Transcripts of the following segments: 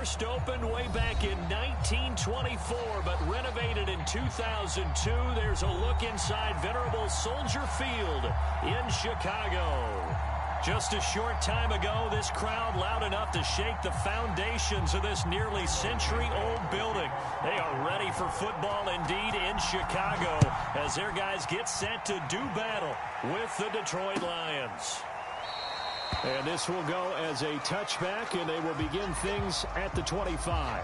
first opened way back in 1924, but renovated in 2002. There's a look inside venerable Soldier Field in Chicago. Just a short time ago, this crowd loud enough to shake the foundations of this nearly century-old building. They are ready for football indeed in Chicago as their guys get set to do battle with the Detroit Lions. And this will go as a touchback, and they will begin things at the 25.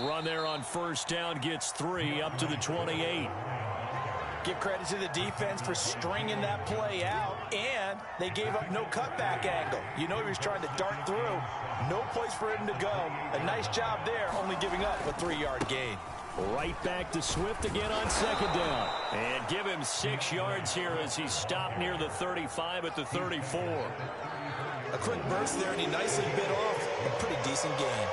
Run there on first down gets 3 up to the 28. Give credit to the defense for stringing that play out, and they gave up no cutback angle. You know he was trying to dart through. No place for him to go. A nice job there, only giving up a 3-yard gain. Right back to Swift again on second down. And give him 6 yards here as he stopped near the 35 at the 34. A quick burst there, and he nicely bit off a pretty decent gain.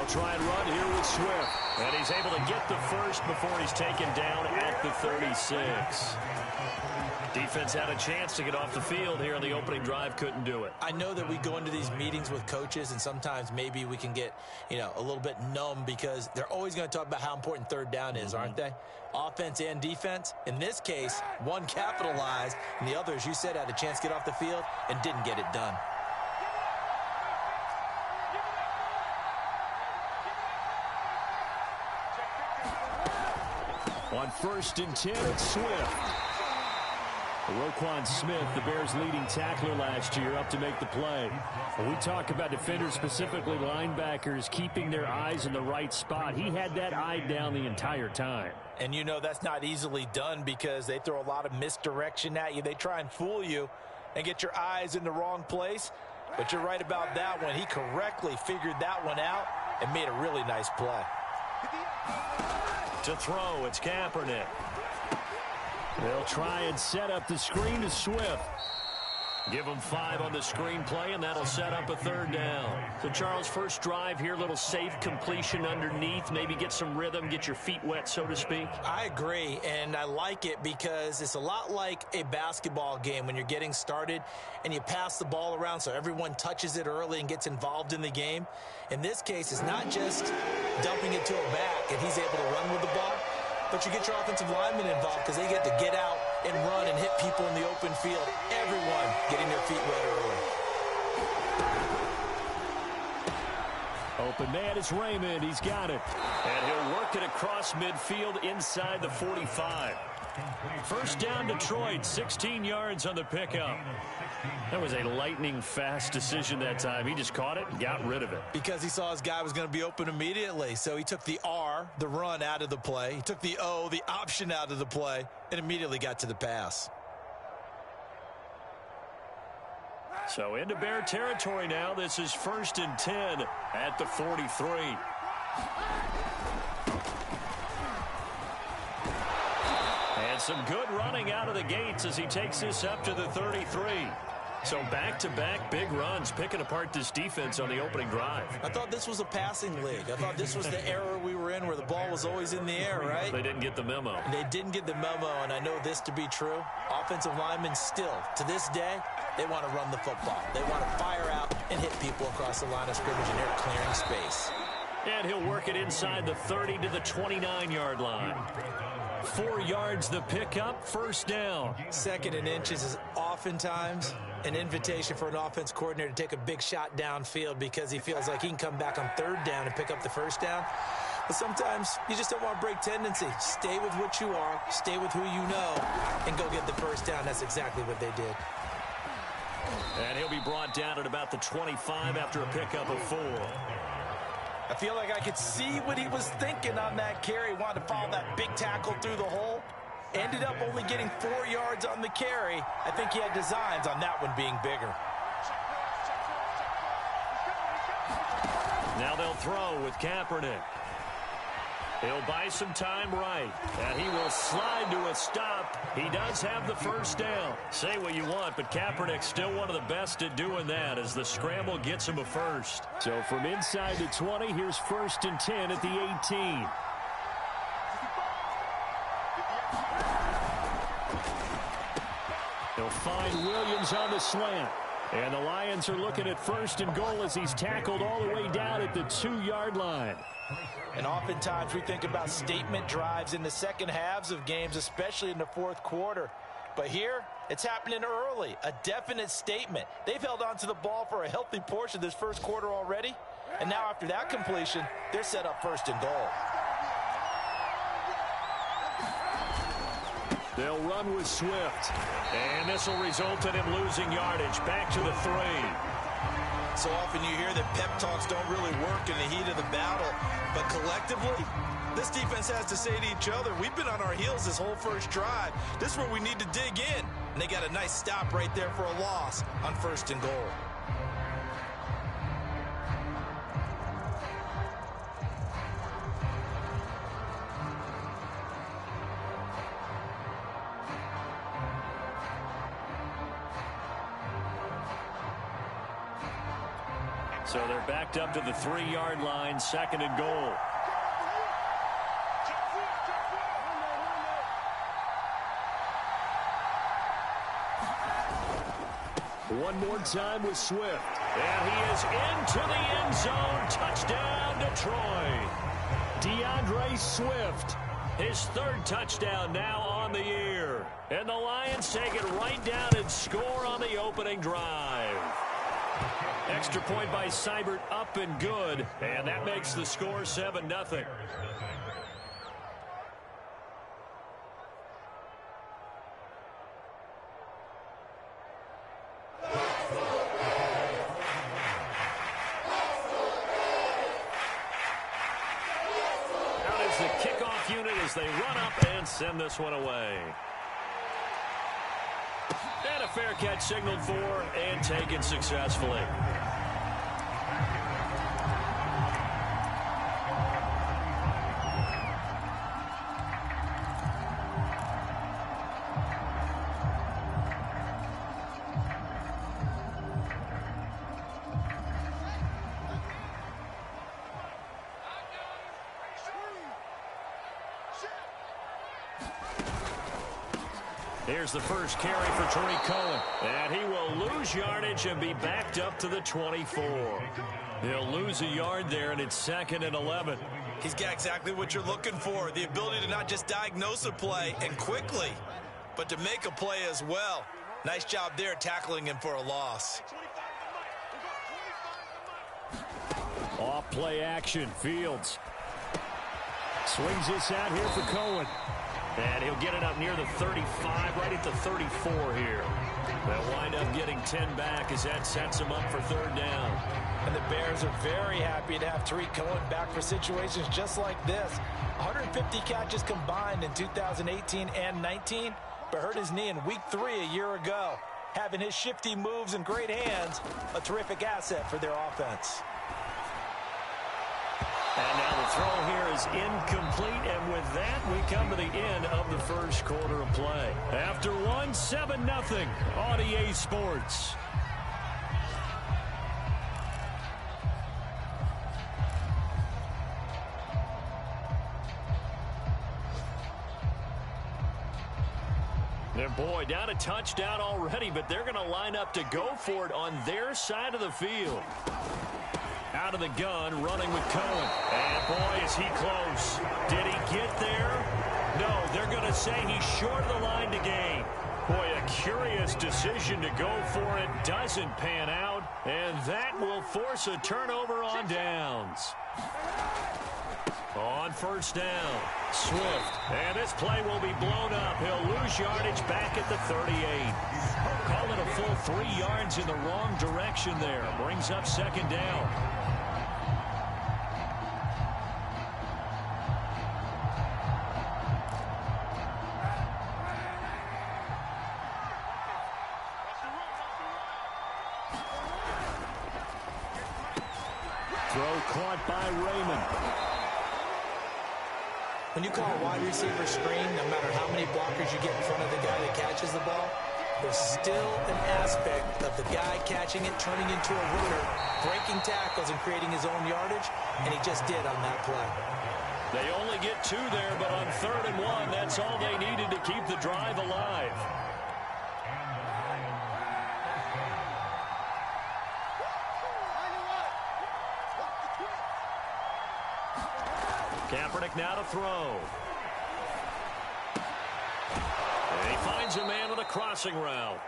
Try and run here with Swift. And he's able to get the first before he's taken down at the 36. Defense had a chance to get off the field here in the opening drive, couldn't do it. I know that we go into these meetings with coaches, and sometimes maybe we can get, a little bit numb because they're always going to talk about how important third down is, aren't they? Offense and defense. In this case, one capitalized, and the other, as you said, had a chance to get off the field and didn't get it done. On 1st and 10, it's Swift. Roquan Smith, the Bears' leading tackler last year, up to make the play. When we talk about defenders, specifically linebackers, keeping their eyes in the right spot, he had that eye down the entire time. And that's not easily done because they throw a lot of misdirection at you. They try and fool you and get your eyes in the wrong place. But you're right about that one. He correctly figured that one out and made a really nice play. To throw, it's Kaepernick. They'll try and set up the screen to Swift. Give them 5 on the screen play, and that'll set up a 3rd down. So, Charles, first drive here, little safe completion underneath. Maybe get some rhythm, get your feet wet, so to speak. I agree, and I like it because it's a lot like a basketball game when you're getting started and you pass the ball around so everyone touches it early and gets involved in the game. In this case, it's not just dumping it to a back and he's able to run with the ball, but you get your offensive linemen involved because they get to get out and run and hit people in the open field. Everyone getting their feet wet early. Open man is Raymond. He's got it. And he'll work it across midfield inside the 45. First down, Detroit, 16 yards on the pickup. That was a lightning-fast decision that time. He just caught it and got rid of it. Because he saw his guy was going to be open immediately. So he took the R, the run, out of the play. He took the O, the option, out of the play, and immediately got to the pass. So into Bear territory now. This is 1st and 10 at the 43. And some good running out of the gates as he takes this up to the 33. So back-to-back big runs, picking apart this defense on the opening drive. I thought this was a passing league. I thought this was the era we were in where the ball was always in the air, right? They didn't get the memo. They didn't get the memo, and I know this to be true. Offensive linemen still, to this day, they want to run the football. They want to fire out and hit people across the line of scrimmage, and they're clearing space. And he'll work it inside the 30 to the 29-yard line. 4 yards the pickup, first down. 2nd and inches is oftentimes an invitation for an offense coordinator to take a big shot downfield because he feels like he can come back on 3rd down and pick up the first down. But sometimes you just don't want to break tendency. Stay with what you are, stay with who you know, and go get the first down. That's exactly what they did. And he'll be brought down at about the 25 after a pickup of 4. I feel like I could see what he was thinking on that carry. Wanted to follow that big tackle through the hole. Ended up only getting 4 yards on the carry. I think he had designs on that one being bigger. Now they'll throw with Kaepernick. He'll buy some time right. And he will slide to a stop. He does have the first down. Say what you want, but Kaepernick's still one of the best at doing that as the scramble gets him a first. So from inside the 20, here's 1st and 10 at the 18. He'll find Williams on the slant. And the Lions are looking at 1st and goal as he's tackled all the way down at the 2-yard line. And oftentimes we think about statement drives in the second halves of games, especially in the 4th quarter. But here, it's happening early, a definite statement. They've held on to the ball for a healthy portion of this 1st quarter already. And now after that completion, they're set up 1st and goal. They'll run with Swift. And this will result in him losing yardage back to the 3. So often you hear that pep talks don't really work in the heat of the battle. But collectively, this defense has to say to each other, we've been on our heels this whole first drive. This is where we need to dig in. And they got a nice stop right there for a loss on 1st and goal. So they're backed up to the 3-yard line, 2nd and goal. One more time with Swift. And he is into the end zone. Touchdown, Detroit. DeAndre Swift, his 3rd touchdown now on the year. And the Lions take it right down and score on the opening drive. Extra point by Seibert, up and good. And that makes the score 7-0. Out is the kickoff unit as they run up and send this one away. And a fair catch signaled for and taken successfully. Here's the first carry for Tariq Cohen. And he will lose yardage and be backed up to the 24. He'll lose a yard there, and it's 2nd and 11. He's got exactly what you're looking for, the ability to not just diagnose a play and quickly, but to make a play as well. Nice job there tackling him for a loss. Off play action, Fields. Swings this out here for Cohen. And he'll get it up near the 35, right at the 34 here. They'll wind up getting 10 back as that sets him up for third down. And the Bears are very happy to have Tariq Cohen back for situations just like this. 150 catches combined in 2018 and 19, but hurt his knee in week 3 a year ago. Having his shifty moves and great hands, a terrific asset for their offense. And now the throw here is incomplete, and with that, we come to the end of the first quarter of play. After one, 7-0, on EA Sports. And boy, down a touchdown already, but they're going to line up to go for it on their side of the field. Out of the gun, running with Cohen. And boy, is he close. Did he get there? No, they're going to say he's short of the line to gain. Boy, a curious decision to go for it. Doesn't pan out. And that will force a turnover on downs. On first down, Swift. And this play will be blown up. He'll lose yardage back at the 38. Call it a full 3 yards in the wrong direction there. Brings up second down. Throw caught by Raymond. When you call a wide receiver screen, no matter how many blockers you get in front of the guy that catches the ball, there's still an aspect of the guy catching it, turning into a runner, breaking tackles and creating his own yardage, and he just did on that play. They only get 2 there, but on 3rd and 1, that's all they needed to keep the drive alive. Kaepernick now to throw. And he finds a man with a crossing route.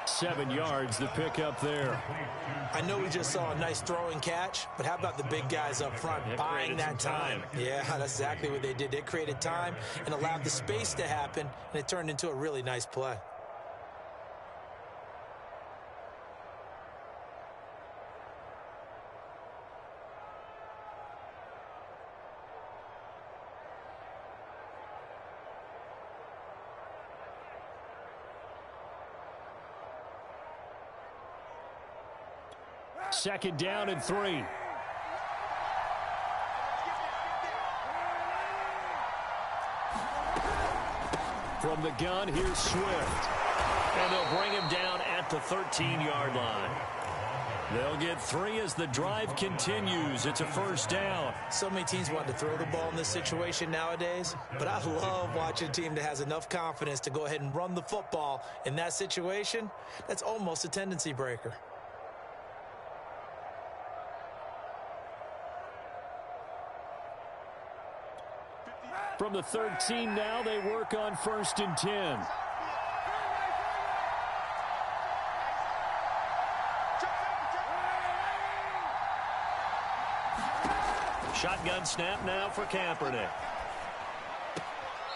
7 yards the pickup there. I know we just saw a nice throwing catch, but how about the big guys up front buying that time? Yeah, that's exactly what they did. They created time and allowed the space to happen, and it turned into a really nice play. Second down and 3. From the gun, here's Swift. And they'll bring him down at the 13-yard line. They'll get 3 as the drive continues. It's a first down. So many teams want to throw the ball in this situation nowadays, but I love watching a team that has enough confidence to go ahead and run the football. In that situation, that's almost a tendency breaker. From the 13 now, they work on 1st and 10. Shotgun snap now for Kaepernick.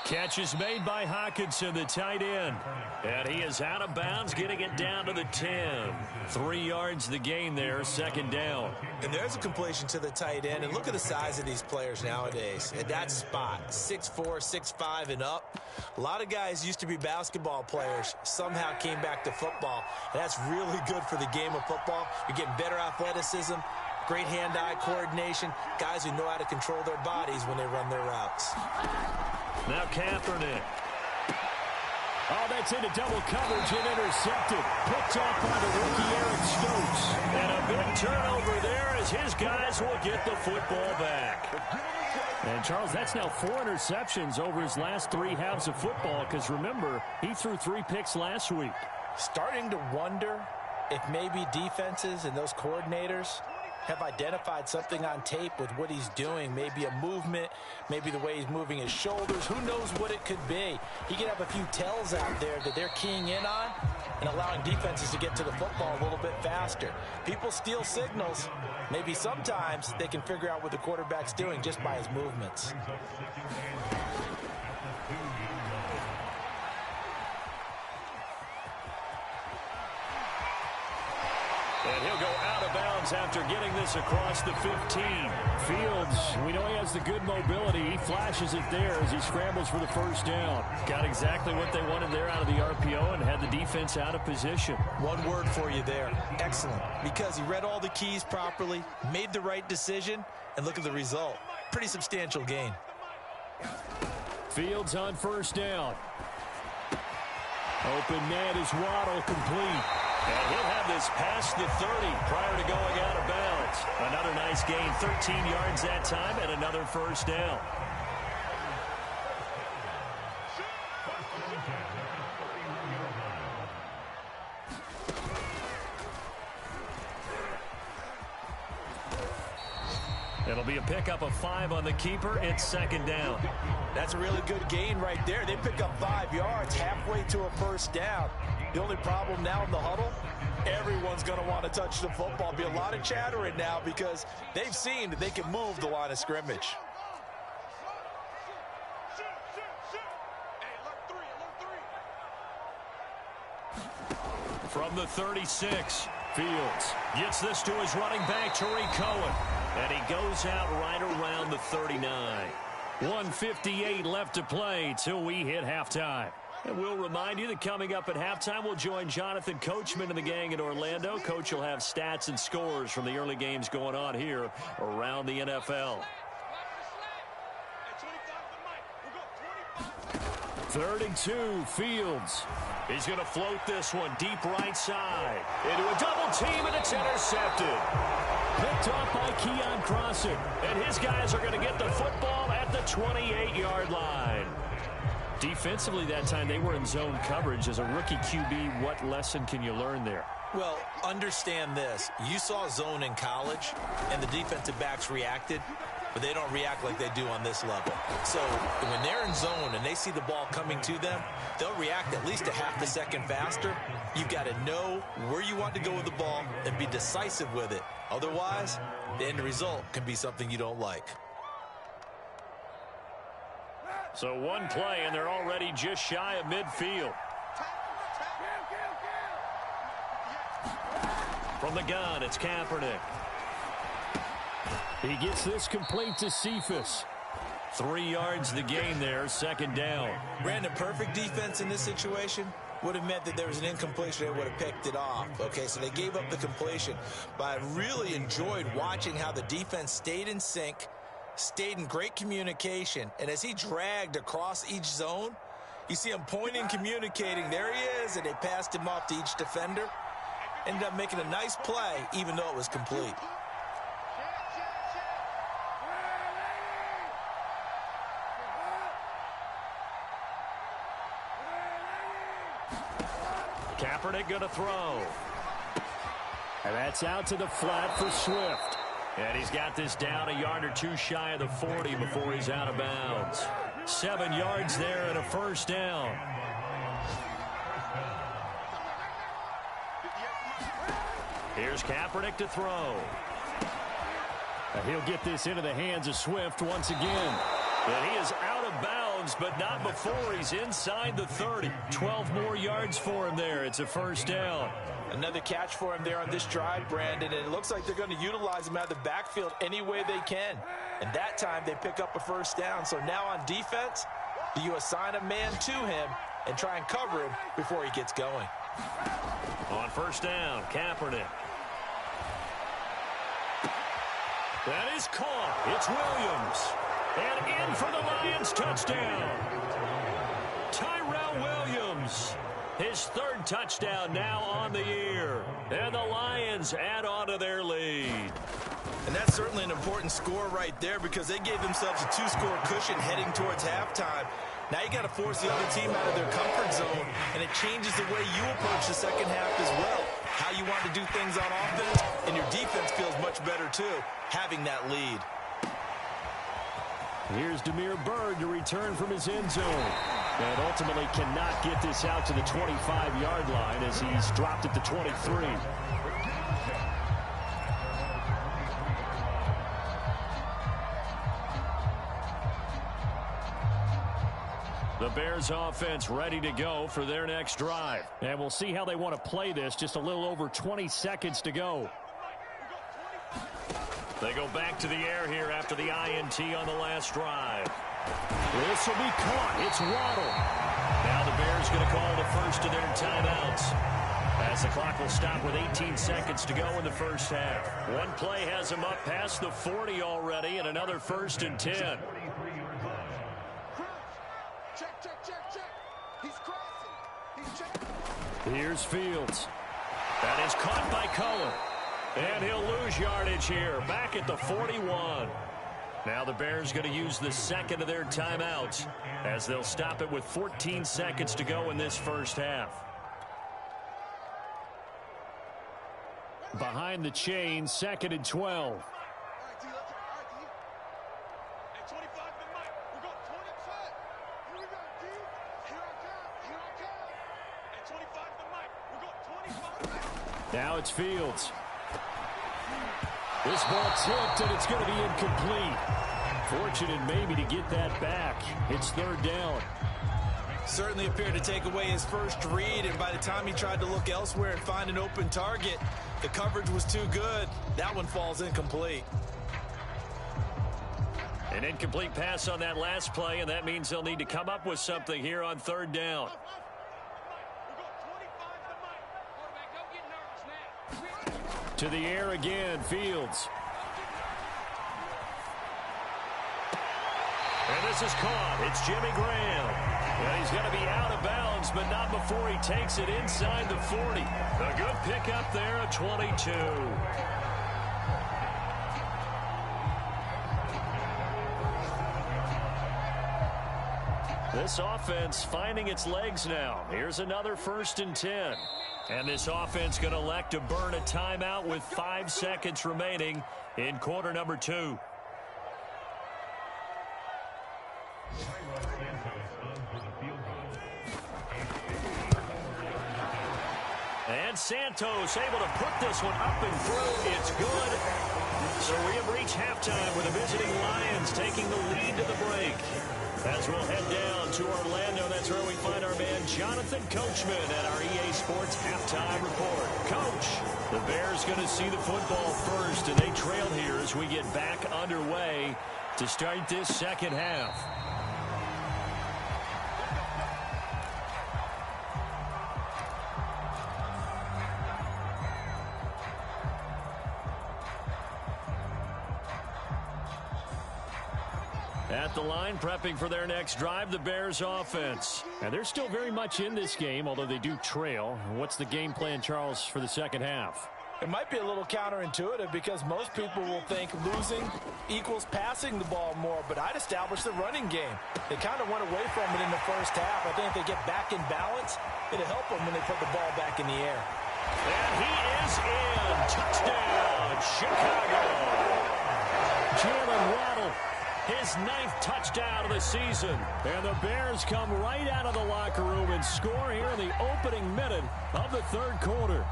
Catch is made by Hockenson, the tight end. And he is out of bounds, getting it down to the 10. 3 yards the gain there, second down. And there's a completion to the tight end. And look at the size of these players nowadays. At that spot, 6'4", 6'5", and up. A lot of guys used to be basketball players, somehow came back to football. And that's really good for the game of football. You're getting better athleticism, great hand-eye coordination, guys who know how to control their bodies when they run their routes. Now Kaepernick. Oh, that's into double coverage and intercepted. Picked off by the rookie Eric Stokes. And a big turnover there as his guys will get the football back. And, Charles, that's now 4 interceptions over his last 3 halves of football because, remember, he threw 3 picks last week. Starting to wonder if maybe defenses and those coordinators have identified something on tape with what he's doing. Maybe a movement, maybe the way he's moving his shoulders. Who knows what it could be? He could have a few tells out there that they're keying in on and allowing defenses to get to the football a little bit faster. People steal signals. Maybe sometimes they can figure out what the quarterback's doing just by his movements. And he'll go out of bounds after getting this across the 15. Fields, we know he has the good mobility. He flashes it there as he scrambles for the first down. Got exactly what they wanted there out of the RPO and had the defense out of position. One word for you there. Excellent. Because he read all the keys properly, made the right decision, and look at the result. Pretty substantial gain. Fields on first down. Open net is Waddle, complete. And he'll have this past the 30 prior to going out of bounds. Another nice gain, 13 yards that time, and another first down. It'll be a pickup of 5 on the keeper. It's second down. That's a really good gain right there. They pick up 5 yards halfway to a first down. The only problem now in the huddle, everyone's going to want to touch the football. Be a lot of chattering now because they've seen that they can move the line of scrimmage. From the 36, Fields gets this to his running back, Tariq Cohen. And he goes out right around the 39. 1:58 left to play till we hit halftime. And we'll remind you that coming up at halftime, we'll join Jonathan Coachman and the gang in Orlando. Coach will have stats and scores from the early games going on here around the NFL. 32, Fields. He's going to float this one deep right side. Into a double team, and it's intercepted. Picked off by Keon Crossett. And his guys are going to get the football at the 28-yard line. Defensively that time, they were in zone coverage. As a rookie QB, what lesson can you learn there? Well, understand this. You saw zone in college, and the defensive backs reacted, but they don't react like they do on this level. So when they're in zone and they see the ball coming to them, they'll react at least a half a second faster. You've got to know where you want to go with the ball and be decisive with it. Otherwise, the end result can be something you don't like. So one play, and they're already just shy of midfield. From the gun, it's Kaepernick. He gets this complete to Cephas. 3 yards the gain there, second down. Brandon, perfect defense in this situation would have meant that there was an incompletion. They would have picked it off. Okay, so they gave up the completion. But I really enjoyed watching how the defense stayed in sync, stayed in great communication, and as he dragged across each zone, you see him pointing, communicating. There he is, and they passed him off to each defender. Ended up making a nice play, even though it was complete. Kaepernick going to throw. And that's out to the flat for Swift. And he's got this down a yard or two shy of the 40 before he's out of bounds. 7 yards there and a first down. Here's Kaepernick to throw. And he'll get this into the hands of Swift once again. And he is out of bounds, but not before he's inside the 30. 12 more yards for him there. It's a first down. Another catch for him there on this drive, Brandon, and it looks like they're going to utilize him out of the backfield any way they can. And that time they pick up a first down. So now on defense, do you assign a man to him and try and cover him before he gets going? On first down, Kaepernick. That is caught. It's Williams. And in for the Lions touchdown. Tyrell Williams. His third touchdown now on the year. And the Lions add on to their lead. And that's certainly an important score right there because they gave themselves a 2-score cushion heading towards halftime. Now you got to force the other team out of their comfort zone, and it changes the way you approach the second half as well. how you want to do things on offense, and your defense feels much better, too, having that lead. Here's Damiere Byrd to return from his end zone. And ultimately cannot get this out to the 25-yard line as he's dropped at the 23. The Bears offense ready to go for their next drive. And we'll see how they want to play this. Just a little over 20 seconds to go. They go back to the air here after the INT on the last drive. This will be caught. It's Waddle. Now the Bears going to call the first of their timeouts, as the clock will stop with 18 seconds to go in the first half. One play has him up past the 40 already, and another 1st and 10. Check. He's crossing. He's checking. Here's Fields. That is caught by Cohen. And he'll lose yardage here, back at the 41. Now the Bears going to use the second of their timeouts, as they'll stop it with 14 seconds to go in this first half. Behind the chain, 2nd and 12. Now it's Fields. This ball tipped, and it's going to be incomplete. Fortunate maybe to get that back. It's 3rd down. Certainly appeared to take away his first read, and by the time he tried to look elsewhere and find an open target, the coverage was too good. That one falls incomplete. An incomplete pass on that last play, and that means they'll need to come up with something here on 3rd down. To the air again, Fields. And this is caught. It's Jimmy Graham. And he's going to be out of bounds, but not before he takes it inside the 40. A good pickup there at 22. This offense finding its legs now. Here's another 1st and 10. And this offense going to elect to burn a timeout with 5 seconds remaining in quarter number 2. And Santos able to put this one up and through. It's good. So we have reached halftime with the visiting Lions taking the lead to the break. As we'll head down to Orlando, that's where we find our man Jonathan Coachman at our EA Sports Halftime Report. Coach, the Bears going to see the football first, and they trail here as we get back underway to start this second half. At the line, prepping for their next drive, the Bears offense. And they're still very much in this game, although they do trail. What's the game plan, Charles, for the second half? It might be a little counterintuitive because most people will think losing equals passing the ball more, but I'd establish the running game. They kind of went away from it in the first half. I think if they get back in balance, it'll help them when they put the ball back in the air. And he is in. Touchdown, Chicago. Jalen Waddle, his 9th touchdown of the season. And the Bears come right out of the locker room and score here in the opening minute of the 3rd quarter.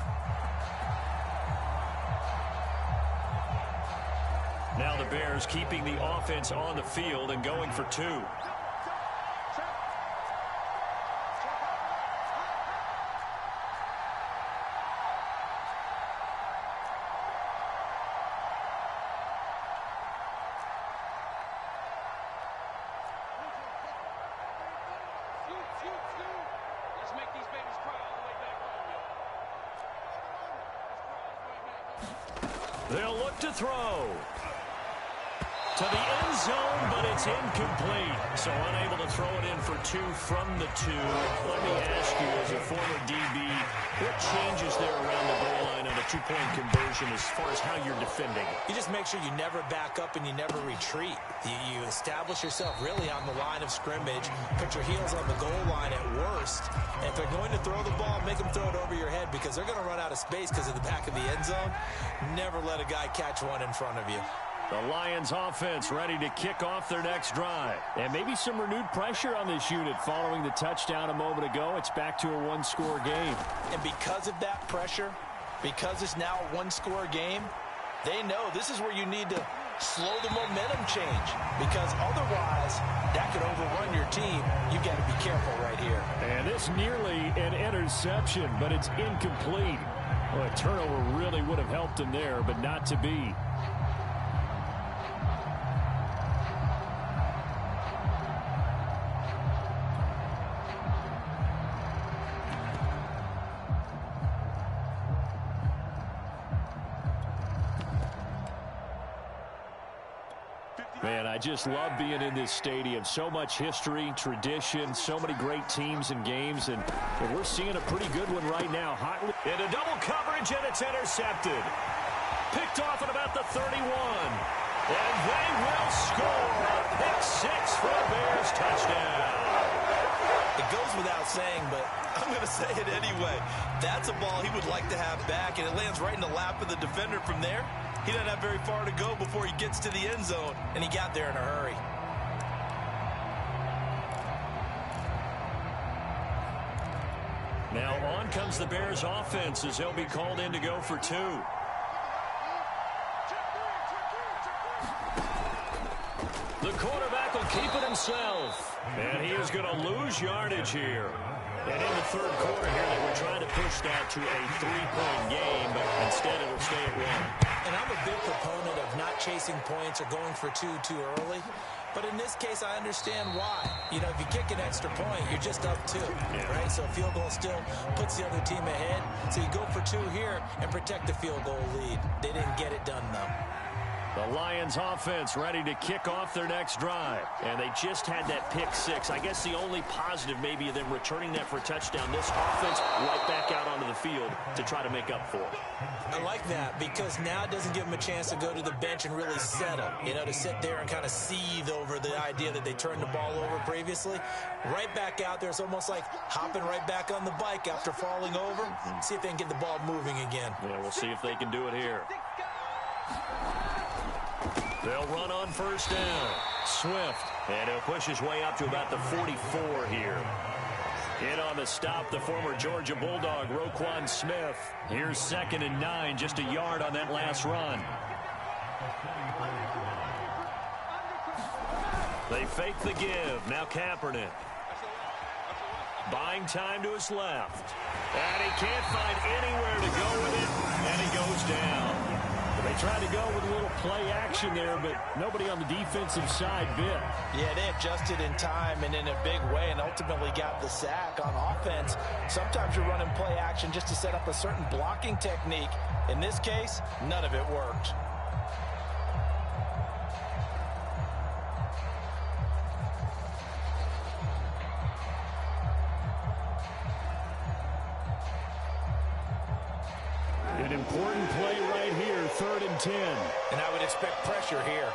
Now the Bears keeping the offense on the field and going for 2. They'll look to throw. to the end zone, but it's incomplete. So unable to throw it in for 2 from the 2. Let me ask you, as a former DB, what changes there around the goal line on a 2-point conversion as far as how you're defending? You just make sure you never back up and you never retreat. You establish yourself really on the line of scrimmage, put your heels on the goal line at worst. And if they're going to throw the ball, make them throw it over your head because they're going to run out of space because of the back of the end zone. Never let a guy catch one in front of you. The Lions offense ready to kick off their next drive. And maybe some renewed pressure on this unit following the touchdown a moment ago. It's back to a 1-score game. And because of that pressure, because it's now a 1-score game, they know this is where you need to slow the momentum change because otherwise that could overrun your team. You've got to be careful right here. And this nearly an interception, but it's incomplete. Well, a turnover really would have helped him there, but not to be. Man, I just love being in this stadium. So much history, tradition, so many great teams and games, and we're seeing a pretty good one right now. Hotly into double coverage, and it's intercepted. Picked off at about the 31. And they will score a pick 6 for a Bears touchdown. It goes without saying, but I'm going to say it anyway. That's a ball he would like to have back, and it lands right in the lap of the defender from there. He doesn't have very far to go before he gets to the end zone, and he got there in a hurry. Now on comes the Bears offense as they'll be called in to go for 2. The quarterback will keep it himself. And he is going to lose yardage here. And in the third quarter here, they were trying to push that to a 3-point game, but instead it'll stay at 1. And I'm a big proponent of not chasing points or going for 2 too early. But in this case, I understand why. You know, if you kick an extra point, you're just up 2, right? So a field goal still puts the other team ahead. So you go for 2 here and protect the field goal lead. They didn't get it done, though. The Lions offense ready to kick off their next drive. And they just had that pick 6. I guess the only positive maybe of them returning that for a touchdown. This offense right back out onto the field to try to make up for it. I like that because now it doesn't give them a chance to go to the bench and really settle. You know, to sit there and kind of seethe over the idea that they turned the ball over previously. Right back out there. It's almost like hopping right back on the bike after falling over. See if they can get the ball moving again. Yeah, we'll see if they can do it here. They'll run on first down. Swift. And he'll push his way up to about the 44 here. In on the stop, the former Georgia Bulldog, Roquan Smith. Here's 2nd and 9, just a yard on that last run. They fake the give. Now Kaepernick. Buying time to his left. And he can't find anywhere to go with it. And he goes down. They tried to go with a little play action there, but nobody on the defensive side bit. Yeah, they adjusted in time and in a big way and ultimately got the sack on offense. Sometimes you're running play action just to set up a certain blocking technique. In this case, none of it worked. An important play right here, 3rd and 10. And I would expect pressure here.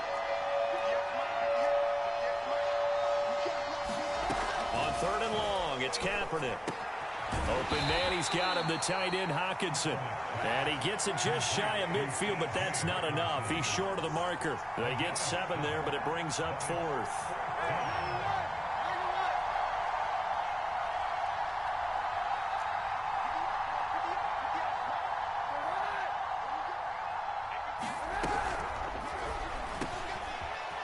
On 3rd and long, it's Kaepernick. Open man, he's got him, the tight end, Hockenson. And he gets it just shy of midfield, but that's not enough. He's short of the marker. They get 7 there, but it brings up 4th.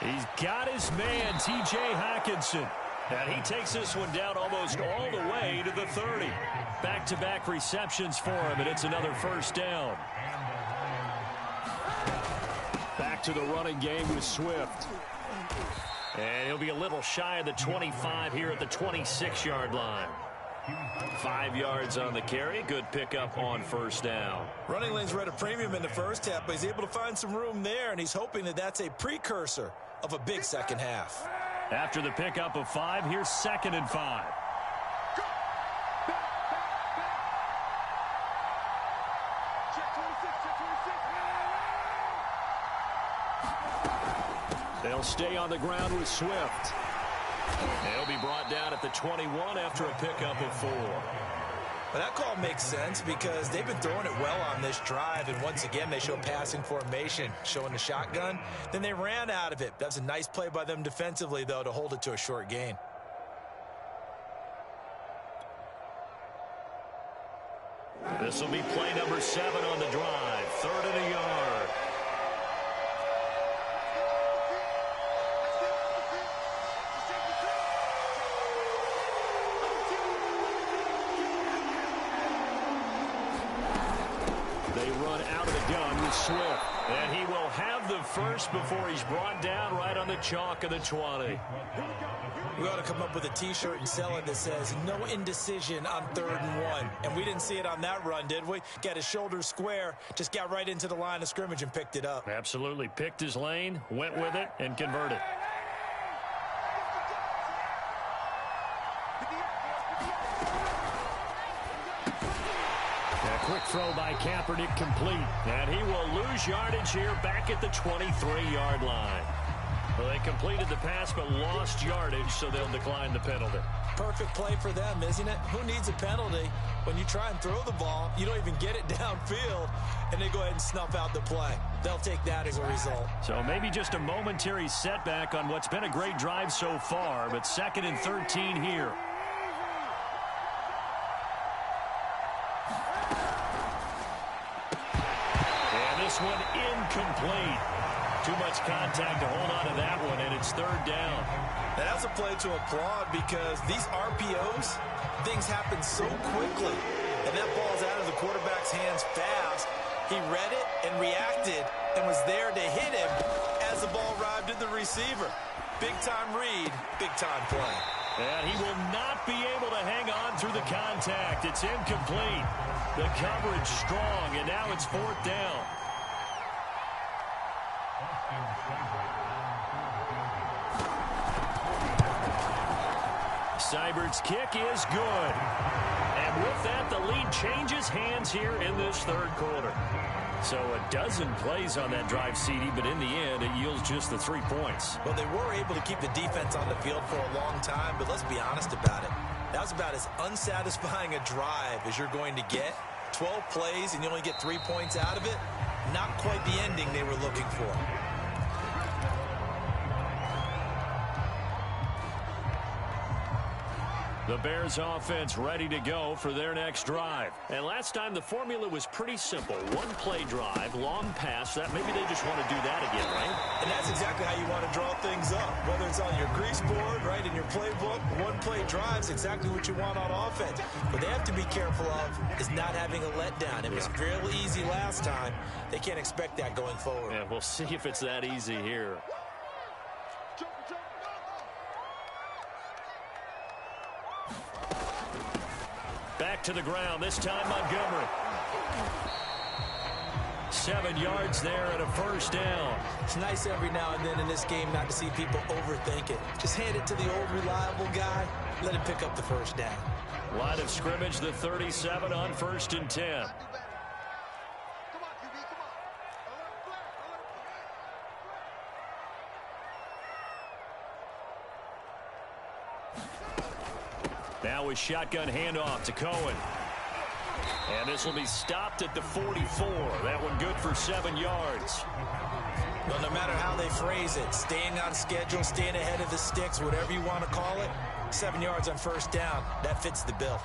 He's got his man, T.J. Hockenson. And he takes this one down almost all the way to the 30. Back-to-back receptions for him, and it's another first down. Back to the running game with Swift. And he'll be a little shy of the 25 here at the 26-yard line. 5 yards on the carry. Good pickup on first down. Running lanes were at a premium in the first half, but he's able to find some room there, and he's hoping that that's a precursor of a big second half. After the pickup of 5, here's 2nd and 5. They'll stay on the ground with Swift. They'll be brought down at the 21 after a pickup of 4. Well, that call makes sense because they've been throwing it well on this drive, and once again, they show passing formation, showing the shotgun. Then they ran out of it. That's a nice play by them defensively, though, to hold it to a short gain. This will be play number 7 on the drive. 3rd and a yard. They run out of the gun with Swift. And he will have the first before he's brought down right on the chalk of the 20. We ought to come up with a T-shirt and sell it that says, no indecision on 3rd and 1. And we didn't see it on that run, did we? Got his shoulders square, just got right into the line of scrimmage and picked it up. Absolutely. Picked his lane, went with it, and converted. A quick throw by Kaepernick complete. And he will lose yardage here back at the 23-yard line. Well, they completed the pass but lost yardage, so they'll decline the penalty. Perfect play for them, isn't it? Who needs a penalty when you try and throw the ball, you don't even get it downfield, and they go ahead and snuff out the play. They'll take that as a result. So maybe just a momentary setback on what's been a great drive so far, but 2nd and 13 here. And this one incomplete. Too much contact to hold on to that one, and it's 3rd down. Now, that's a play to applaud because these RPOs, things happen so quickly. And that ball's out of the quarterback's hands fast. He read it and reacted and was there to hit him as the ball arrived at the receiver. Big-time read, big-time play. And he will not be able to hang on through the contact. It's incomplete. The coverage strong, and now it's 4th down. Seibert's kick is good. And with that, the lead changes hands here in this 3rd quarter. So a dozen plays on that drive, CD, but in the end, it yields just the 3 points. Well, they were able to keep the defense on the field for a long time, but let's be honest about it. That was about as unsatisfying a drive as you're going to get. 12 plays and you only get 3 points out of it. Not quite the ending they were looking for. The Bears offense ready to go for their next drive. And last time the formula was pretty simple. One play drive, long pass. That maybe they just want to do that again, right? And that's exactly how you want to draw things up. Whether it's on your grease board, right, in your playbook, one play drive is exactly what you want on offense. What they have to be careful of is not having a letdown. It was fairly easy last time. They can't expect that going forward. Yeah, we'll see if it's that easy here. Back to the ground, this time Montgomery. 7 yards there and a 1st down. It's nice every now and then in this game not to see people overthink it. Just hand it to the old reliable guy, let him pick up the 1st down. Line of scrimmage, the 37 on 1st and 10. Now a shotgun handoff to Cohen. And this will be stopped at the 44. That one good for 7 yards. Well, no matter how they phrase it, staying on schedule, staying ahead of the sticks, whatever you want to call it, 7 yards on 1st down. That fits the bill.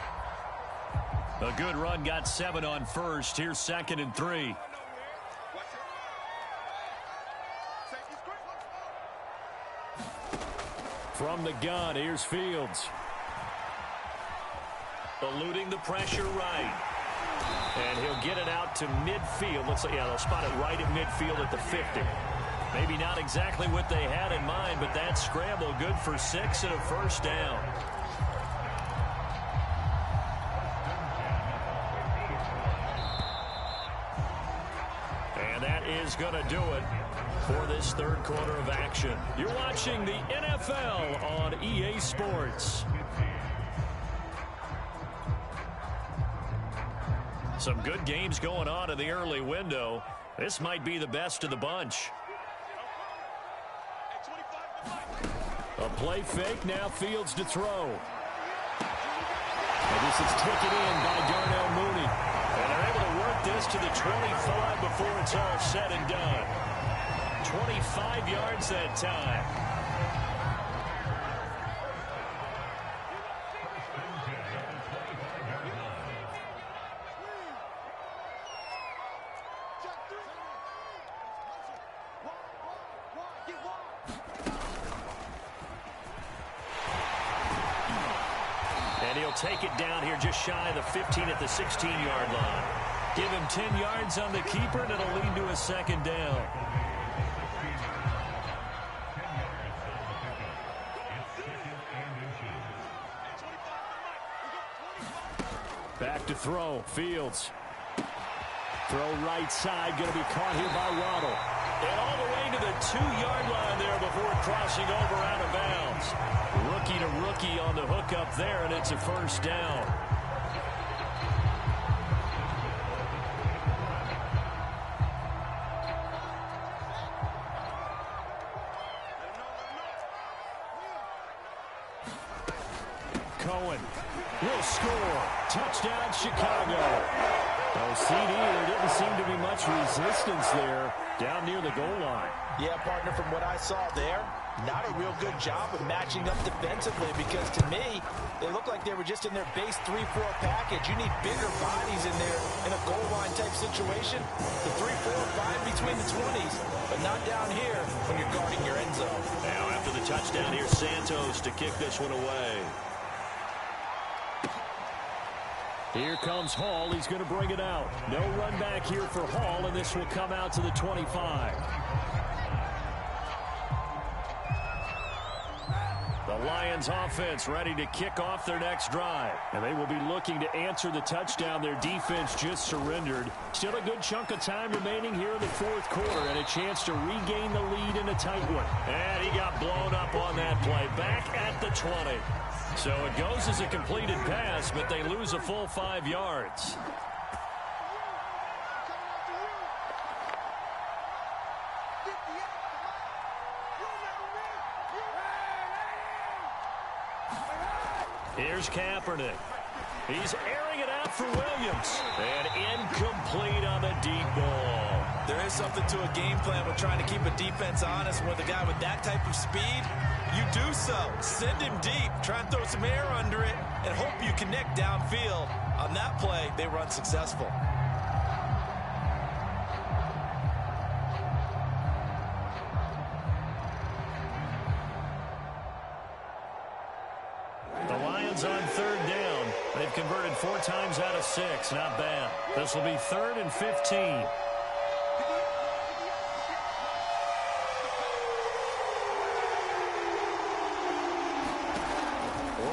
A good run got 7 on 1st. Here's 2nd and 3. From the gun, here's Fields. Eluding the pressure right. And he'll get it out to midfield. Looks like, yeah, they'll spot it right at midfield at the 50. Maybe not exactly what they had in mind, but that scramble good for 6 and a 1st down. And that is going to do it for this third quarter of action. You're watching the NFL on EA Sports. Some good games going on in the early window. This might be the best of the bunch. A play fake, now Fields to throw. And this is taken in by Darnell Mooney. And they're able to work this to the 25 before it's all said and done. 25 yards that time. Take it down here just shy of the 15 at the 16-yard line. Give him 10 yards on the keeper, and it'll lead to a second down. Back to throw. Fields. Throw right side. Going to be caught here by Waddle. And all the way to the 2-yard line there before crossing over out of bounds. Rookie to rookie on the hookup there, and it's a first down. Cohen will score. Touchdown, Chicago. Oh, CD, there didn't seem to be much resistance there down near the goal line. Yeah, partner, from what I saw there, not a real good job of matching up defensively, because to me, they looked like they were just in their base 3-4 package. You need bigger bodies in there in a goal line type situation. The 3-4, fine between the 20s, but not down here when you're guarding your end zone. Now after the touchdown, here's Santos to kick this one away. Here comes Hall. He's going to bring it out. No run back here for Hall, and this will come out to the 25. The Lions offense ready to kick off their next drive. And they will be looking to answer the touchdown their defense just surrendered. Still a good chunk of time remaining here in the fourth quarter, and a chance to regain the lead in a tight one. And he got blown up on that play. Back at the 20. So it goes as a completed pass, but they lose a full 5 yards. Here's Kaepernick. He's airing it out for Williams. And incomplete on the deep ball. There is something to a game plan with trying to keep a defense honest. With a guy with that type of speed, you do so. Send him deep. Try and throw some air under it and hope you connect downfield. On that play, they were unsuccessful. The Lions on third down. They've converted 4 times out of 6. Not bad. This will be 3rd and 15.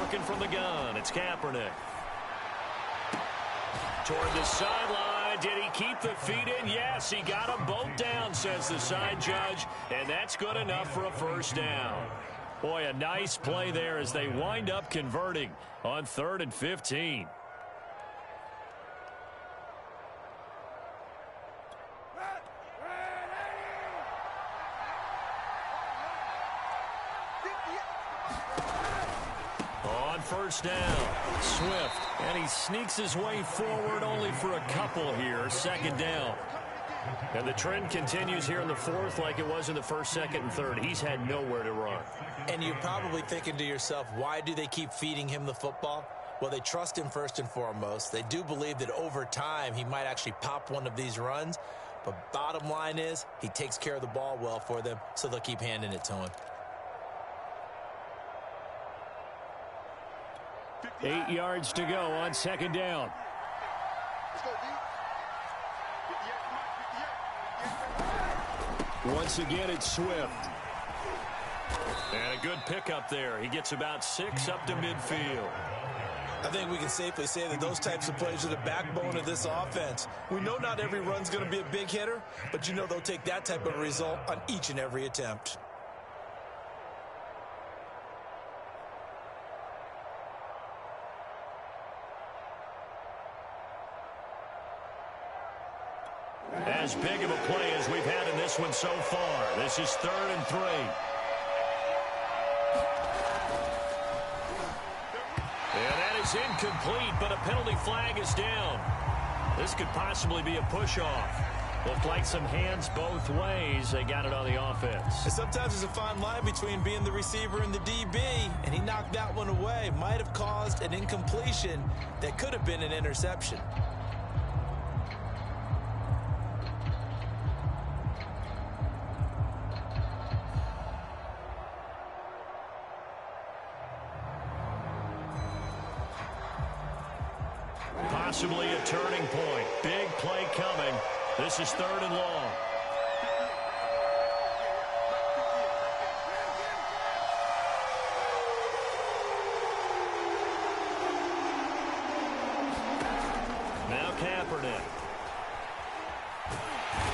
Working from the gun. It's Kaepernick. Toward the sideline. Did he keep the feet in? Yes, he got them both down, says the side judge. And that's good enough for a first down. Boy, a nice play there as they wind up converting on 3rd and 15. On first down, Swift, and he sneaks his way forward only for a couple here. 2nd down. And the trend continues here in the 4th like it was in the 1st, 2nd, and 3rd. He's had nowhere to run. And you're probably thinking to yourself, why do they keep feeding him the football? Well, they trust him first and foremost. They do believe that over time he might actually pop one of these runs. But bottom line is he takes care of the ball well for them, so they'll keep handing it to him. 8 yards to go on 2nd down. Once again, it's Swift. And a good pickup there. He gets about 6 up to midfield. I think we can safely say that those types of plays are the backbone of this offense. We know not every run's going to be a big hitter, but you know they'll take that type of result on each and every attempt. As big of a play as we've had in this one so far. This is 3rd and 3. And that is incomplete, but a penalty flag is down. This could possibly be a push-off. Looked like some hands both ways. They got it on the offense. And sometimes there's a fine line between being the receiver and the DB, and he knocked that one away. Might have caused an incompletion that could have been an interception. Possibly a turning point. Big play coming. This is 3rd and long. Now Kaepernick.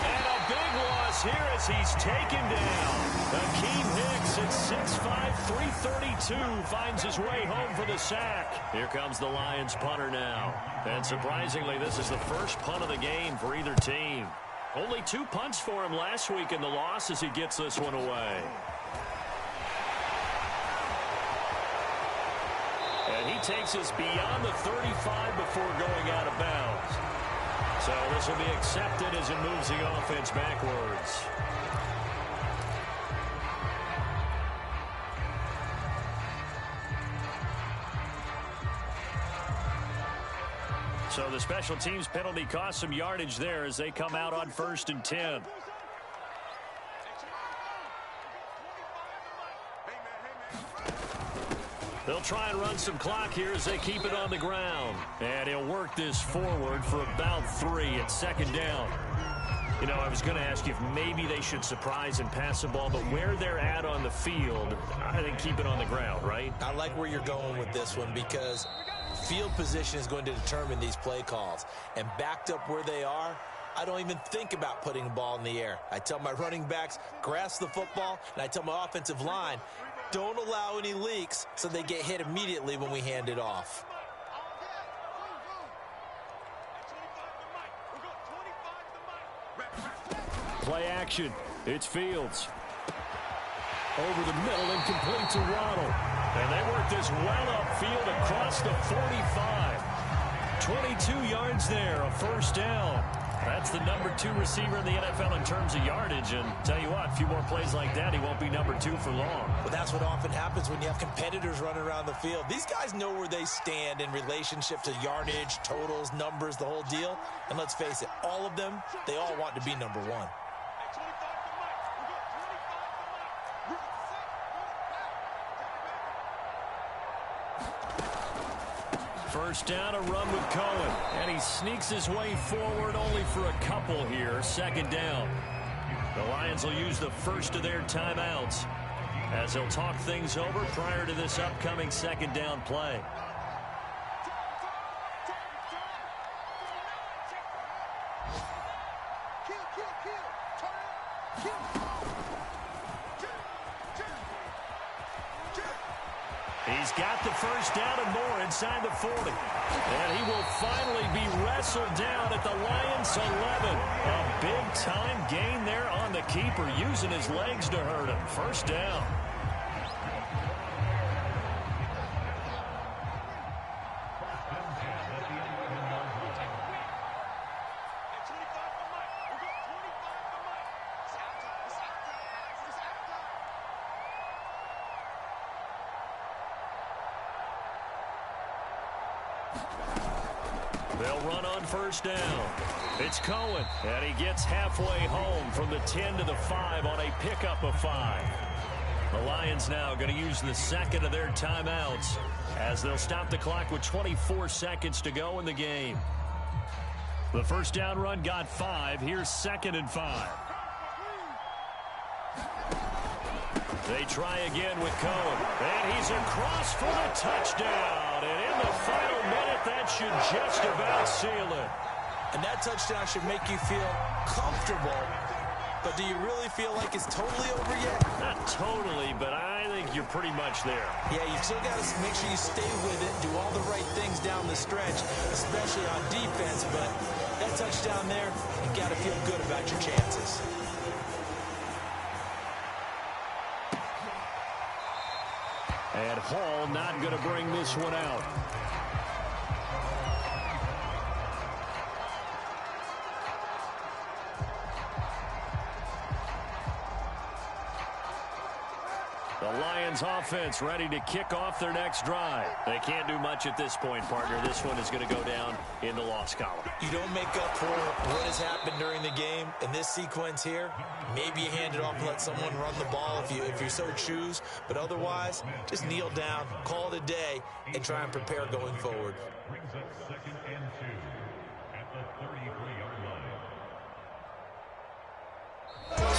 And a big loss here as he's taken down. Akeem Hicks at 6'5", 332 finds his way home for the sack. Here comes the Lions punter now. And surprisingly, this is the first punt of the game for either team. Only 2 punts for him last week in the loss as he gets this one away. And he takes us beyond the 35 before going out of bounds. So this will be accepted as it moves the offense backwards. So the special teams penalty cost some yardage there as they come out on 1st and 10. They'll try and run some clock here as they keep it on the ground. And he'll work this forward for about 3 at 2nd down. You know, I was going to ask you if maybe they should surprise and pass the ball, but where they're at on the field, I think keep it on the ground, right? I like where you're going with this one because field position is going to determine these play calls. And backed up where they are, I don't even think about putting the ball in the air. I tell my running backs, grasp the football, and I tell my offensive line, don't allow any leaks so they get hit immediately when we hand it off. Play action. It's Fields. Over the middle and complete to Waddle. And they work this well upfield across the 45. 22 yards there, a 1st down. That's the number 2 receiver in the NFL in terms of yardage. And tell you what, a few more plays like that, he won't be number 2 for long. But that's what often happens when you have competitors running around the field. These guys know where they stand in relationship to yardage, totals, numbers, the whole deal. And let's face it, all of them, they all want to be number 1. 1st down, a run with Cohen. And he sneaks his way forward only for a couple here. 2nd down. The Lions will use the first of their timeouts as they'll talk things over prior to this upcoming 2nd down play. He's got the 1st down and more inside the 40. And he will finally be wrestled down at the Lions' 11. A big-time gain there on the keeper, using his legs to hurt him. 1st down. They'll run on 1st down. It's Cohen, and he gets halfway home from the 10 to the 5 on a pickup of 5. The Lions now going to use the 2nd of their timeouts as they'll stop the clock with 24 seconds to go in the game. The 1st down run got 5. Here's 2nd and 5. They try again with Cohen. And he's across for the touchdown. And in the final minute, that should just about seal it. And that touchdown should make you feel comfortable. But do you really feel like it's totally over yet? Not totally, but I think you're pretty much there. Yeah, you've still got to make sure you stay with it, do all the right things down the stretch, especially on defense. But that touchdown there, you got to feel good about your chances. And Hall not going to bring this one out. The Lions offense ready to kick off their next drive. They can't do much at this point, partner. This one is going to go down in the loss column. You don't make up for what has happened during the game. In this sequence here, maybe you hand it off and let someone run the ball if you so choose. But otherwise, just kneel down, call it a day, and try and prepare going forward. Brings up 2nd and 2 at the 33-yard line.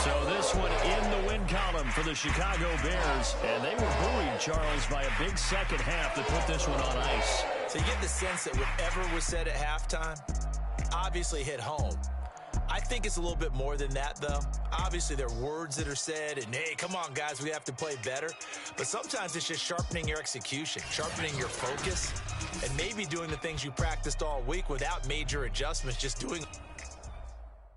So this one in the win column for the Chicago Bears. And they were buoyed, Charles, by a big second half that put this one on ice. So you get the sense that whatever was said at halftime obviously hit home. I think it's a little bit more than that, though. Obviously, there are words that are said, and, hey, come on, guys, we have to play better. But sometimes it's just sharpening your execution, sharpening your focus, and maybe doing the things you practiced all week without major adjustments, just doing